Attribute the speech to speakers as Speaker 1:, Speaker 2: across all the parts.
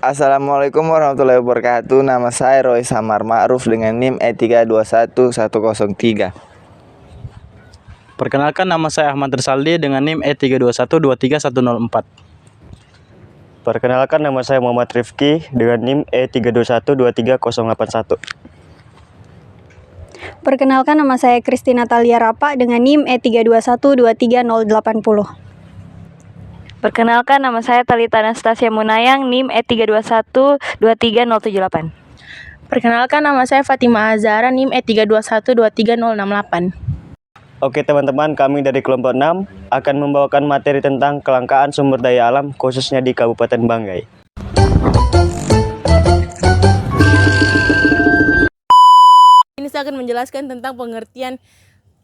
Speaker 1: Assalamualaikum warahmatullahi wabarakatuh. Nama saya Roy Samar Ma'ruf dengan NIM E321103.
Speaker 2: Perkenalkan, nama saya Ahmad Risaldi dengan NIM E321231004.
Speaker 3: Perkenalkan, nama saya Muhammad Rifki dengan NIM E321231081.
Speaker 4: Perkenalkan, nama saya Kristina Talia Rapa dengan NIM E321230080.
Speaker 5: Perkenalkan, nama saya Talita Anastasia Munayang, NIM E321230078.
Speaker 6: Perkenalkan, nama saya Fatima Azara, NIM E321230068.
Speaker 3: Oke teman-teman, kami dari kelompok 6 akan membawakan materi tentang kelangkaan sumber daya alam khususnya di Kabupaten Banggai.
Speaker 6: Ini saya akan menjelaskan tentang pengertian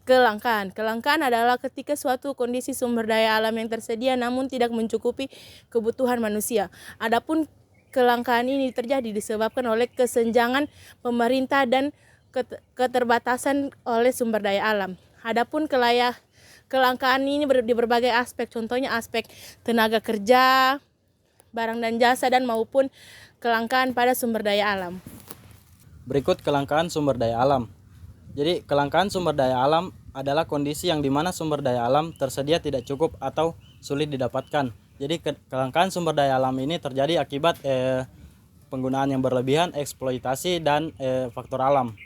Speaker 6: kelangkaan. Kelangkaan adalah ketika suatu kondisi sumber daya alam yang tersedia namun tidak mencukupi kebutuhan manusia. Adapun kelangkaan ini terjadi disebabkan oleh kesenjangan pemerintah dan keterbatasan oleh sumber daya alam. Adapun kelangkaan ini di berbagai aspek, contohnya aspek tenaga kerja, barang dan jasa, dan maupun kelangkaan pada sumber daya alam.
Speaker 2: Berikut kelangkaan sumber daya alam. Jadi kelangkaan sumber daya alam adalah kondisi yang dimana sumber daya alam tersedia tidak cukup atau sulit didapatkan. Jadi kelangkaan sumber daya alam ini terjadi akibat penggunaan yang berlebihan, eksploitasi, dan faktor alam.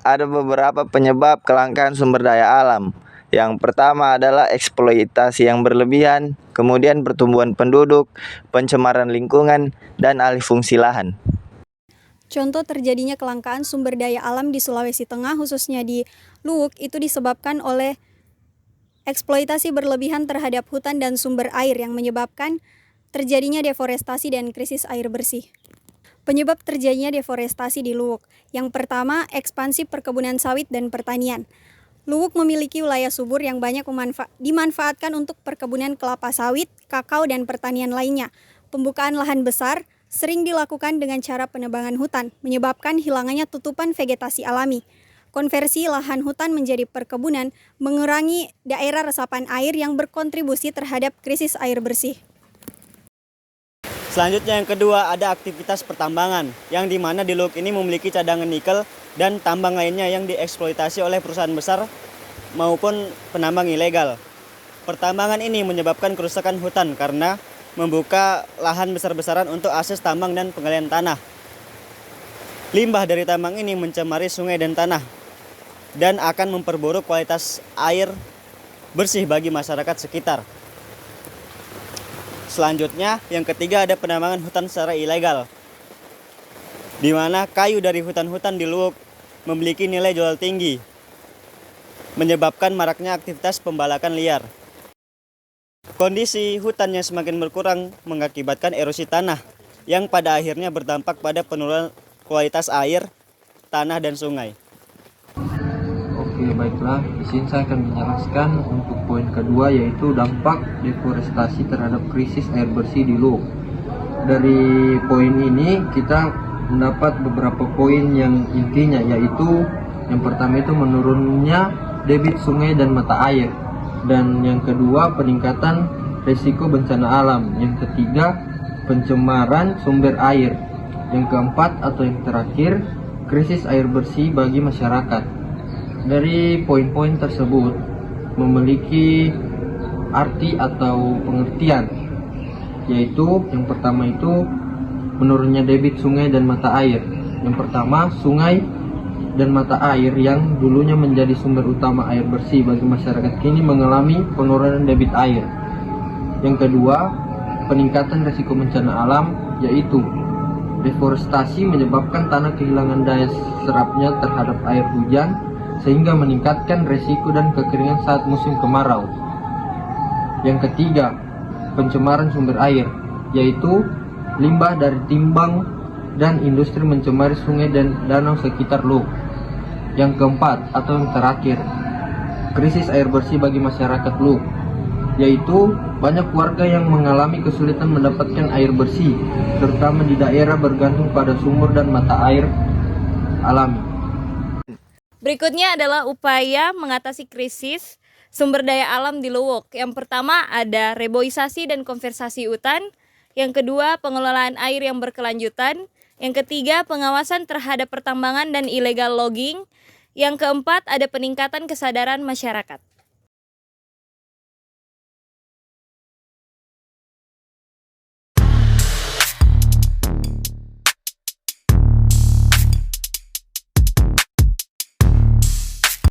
Speaker 1: Ada beberapa penyebab kelangkaan sumber daya alam. Yang pertama adalah eksploitasi yang berlebihan, kemudian pertumbuhan penduduk, pencemaran lingkungan, dan alih fungsi lahan.
Speaker 4: Contoh terjadinya kelangkaan sumber daya alam di Sulawesi Tengah, khususnya di Luwuk, itu disebabkan oleh eksploitasi berlebihan terhadap hutan dan sumber air yang menyebabkan terjadinya deforestasi dan krisis air bersih. Penyebab terjadinya deforestasi di Luwuk. Yang pertama, ekspansi perkebunan sawit dan pertanian. Luwuk memiliki wilayah subur yang banyak dimanfaatkan untuk perkebunan kelapa sawit, kakao, dan pertanian lainnya. Pembukaan lahan besar sering dilakukan dengan cara penebangan hutan, menyebabkan hilangannya tutupan vegetasi alami. Konversi lahan hutan menjadi perkebunan mengurangi daerah resapan air yang berkontribusi terhadap krisis air bersih.
Speaker 3: Selanjutnya yang kedua ada aktivitas pertambangan, yang dimana di Luwuk ini memiliki cadangan nikel dan tambang lainnya yang dieksploitasi oleh perusahaan besar maupun penambang ilegal. Pertambangan ini menyebabkan kerusakan hutan karena membuka lahan besar-besaran untuk akses tambang dan penggalian tanah. Limbah dari tambang ini mencemari sungai dan tanah dan akan memperburuk kualitas air bersih bagi masyarakat sekitar. Selanjutnya, yang ketiga ada penambangan hutan secara ilegal, di mana kayu dari hutan-hutan di Luwuk memiliki nilai jual tinggi, menyebabkan maraknya aktivitas pembalakan liar. Kondisi hutan yang semakin berkurang mengakibatkan erosi tanah yang pada akhirnya berdampak pada penurunan kualitas air, tanah, dan sungai.
Speaker 7: Oke, baiklah. Di sini saya akan menjelaskan untuk poin kedua, yaitu dampak deforestasi terhadap krisis air bersih di Luwuk. Dari poin ini kita mendapat beberapa poin yang intinya, yaitu yang pertama itu menurunnya debit sungai dan mata air. Dan yang kedua, peningkatan risiko bencana alam. Yang ketiga, pencemaran sumber air. Yang keempat atau yang terakhir, krisis air bersih bagi masyarakat. Dari poin-poin tersebut memiliki arti atau pengertian, yaitu yang pertama itu menurunnya debit sungai dan mata air. Yang pertama, sungai dan mata air yang dulunya menjadi sumber utama air bersih bagi masyarakat kini mengalami penurunan debit air. Yang kedua, peningkatan risiko bencana alam, yaitu deforestasi menyebabkan tanah kehilangan daya serapnya terhadap air hujan sehingga meningkatkan risiko dan kekeringan saat musim kemarau. Yang ketiga, pencemaran sumber air, yaitu limbah dari timbang dan industri mencemari sungai dan danau sekitar Luwuk. Yang keempat atau yang terakhir, krisis air bersih bagi masyarakat Luwuk, yaitu banyak warga yang mengalami kesulitan mendapatkan air bersih, terutama di daerah bergantung pada sumur dan mata air alami.
Speaker 5: Berikutnya adalah upaya mengatasi krisis sumber daya alam di Luwuk. Yang pertama ada reboisasi dan konservasi hutan. Yang kedua, pengelolaan air yang berkelanjutan. Yang ketiga, pengawasan terhadap pertambangan dan illegal logging. Yang keempat, ada peningkatan kesadaran masyarakat.